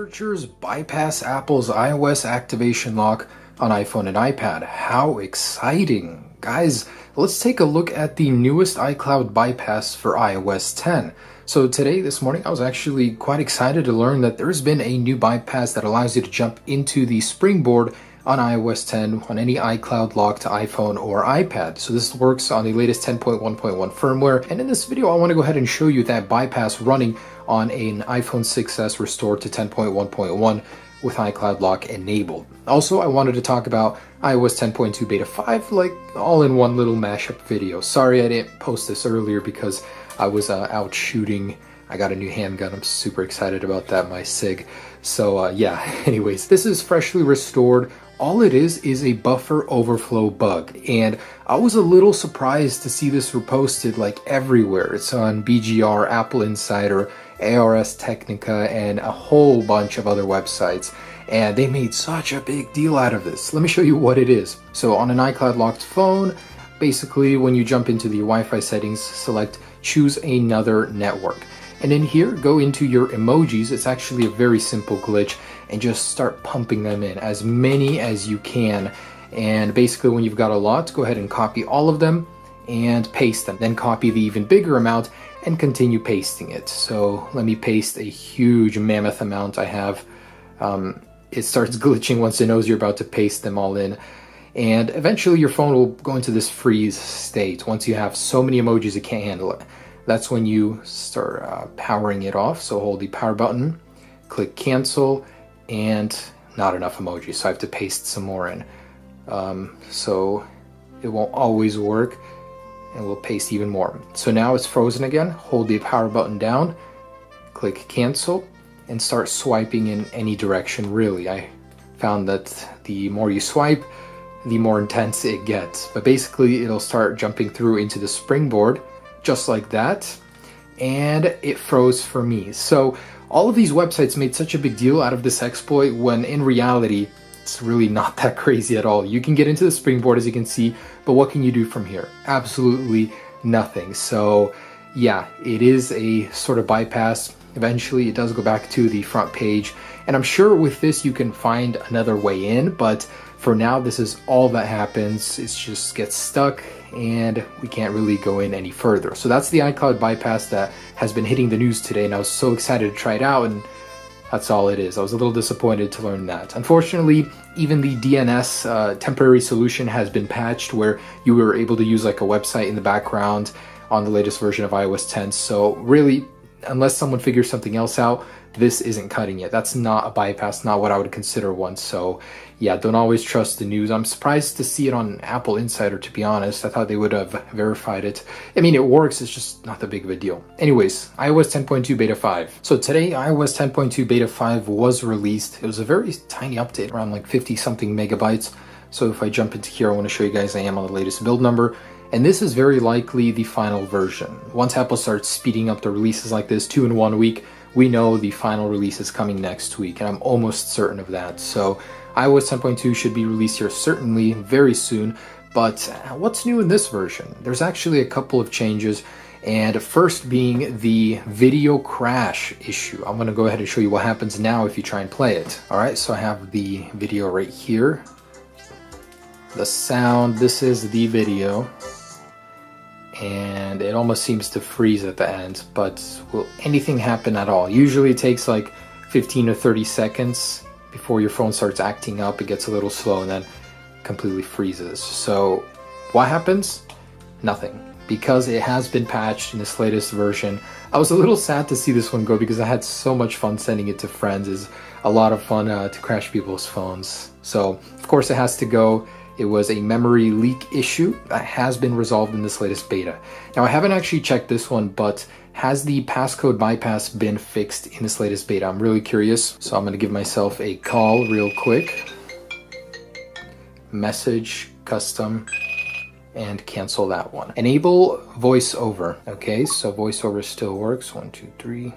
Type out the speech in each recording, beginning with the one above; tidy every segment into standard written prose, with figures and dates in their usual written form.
Researchers bypass Apple's iOS activation lock on iPhone and iPad. How exciting! Guys, let's take a look at the newest iCloud bypass for iOS 10. So this morning, I was actually quite excited to learn that there's been a new bypass that allows you to jump into the springboard on iOS 10 on any iCloud lock to iPhone or iPad. So this works on the latest 10.1.1 firmware. And in this video, I want to go ahead and show you that bypass running on an iPhone 6s restored to 10.1.1 with iCloud lock enabled. Also, I wanted to talk about iOS 10.2 beta 5, like all in one little mashup video. Sorry I didn't post this earlier because I was out shooting. I got a new handgun. I'm super excited about that, my SIG. So yeah, anyways, this is freshly restored. All it is a buffer overflow bug, and I was a little surprised to see this reposted like everywhere. It's on BGR, Apple Insider, ARS Technica, and a whole bunch of other websites, and they made such a big deal out of this. Let me show you what it is. So on an iCloud locked phone, basically when you jump into the Wi-Fi settings, select choose another network. And in here, go into your emojis. It's actually a very simple glitch, and just start pumping them in, as many as you can. And basically when you've got a lot, go ahead and copy all of them and paste them. Then copy the even bigger amount and continue pasting it. So let me paste a huge mammoth amount I have. It starts glitching once it knows you're about to paste them all in. And eventually your phone will go into this freeze state. Once you have so many emojis it can't handle it. That's when you start powering it off. So hold the power button, click cancel, and not enough emojis, so I have to paste some more in. So it won't always work, and we'll paste even more. So now it's frozen again. Hold the power button down, click cancel, and start swiping in any direction, really. I found that the more you swipe, the more intense it gets. But basically it'll start jumping through into the springboard, just like that, and it froze for me. So all of these websites made such a big deal out of this exploit when in reality, it's really not that crazy at all. You can get into the springboard, as you can see, but what can you do from here? Absolutely nothing. So yeah, it is a sort of bypass. Eventually it does go back to the front page, and I'm sure with this you can find another way in, but for now this is all that happens. It just gets stuck and we can't really go in any further. So that's the iCloud bypass that has been hitting the news today, and I was so excited to try it out, and that's all it is. I was a little disappointed to learn that. Unfortunately, even the DNS temporary solution has been patched, where you were able to use like a website in the background on the latest version of iOS 10. So really, unless someone figures something else out, this isn't cutting it. That's not a bypass, not what I would consider one. So yeah, don't always trust the news. I'm surprised to see it on Apple Insider, to be honest. I thought they would have verified it. I mean, it works, it's just not that big of a deal. Anyways, iOS 10.2 beta 5. So today, iOS 10.2 beta 5 was released. It was a very tiny update, around like 50 something megabytes. So if I jump into here, I want to show you guys I am on the latest build number. And this is very likely the final version. Once Apple starts speeding up the releases like this, 2 in 1 week, we know the final release is coming next week, and I'm almost certain of that. So iOS 10.2 should be released here certainly very soon. But what's new in this version? There's actually a couple of changes, and first being the video crash issue. I'm going to go ahead and show you what happens now if you try and play it. All right, so I have the video right here. The sound, this is the video. And it almost seems to freeze at the end, but will anything happen at all? Usually it takes like 15 or 30 seconds before your phone starts acting up. It gets a little slow and then completely freezes. So what happens? Nothing, because it has been patched in this latest version. I was a little sad to see this one go because I had so much fun sending it to friends. It's a lot of fun to crash people's phones. So of course it has to go. It was a memory leak issue that has been resolved in this latest beta. Now, I haven't actually checked this one, but has the passcode bypass been fixed in this latest beta? I'm really curious, so I'm going to give myself a call real quick. Message, custom, and cancel that one. Enable voiceover. Okay, so voiceover still works. 1, 2, 3.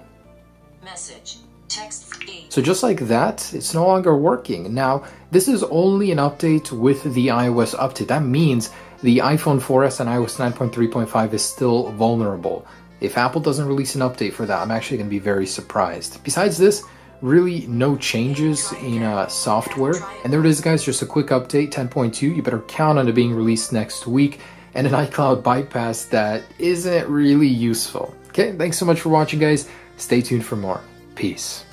Message. Text. So just like that, it's no longer working. Now, this is only an update with the iOS update. That means the iPhone 4S and iOS 9.3.5 is still vulnerable. If Apple doesn't release an update for that, I'm actually going to be very surprised. Besides this, really no changes in software. And there it is, guys, just a quick update. 10.2, you better count on it being released next week, and an iCloud bypass that isn't really useful. Okay, thanks so much for watching, guys. Stay tuned for more. Peace.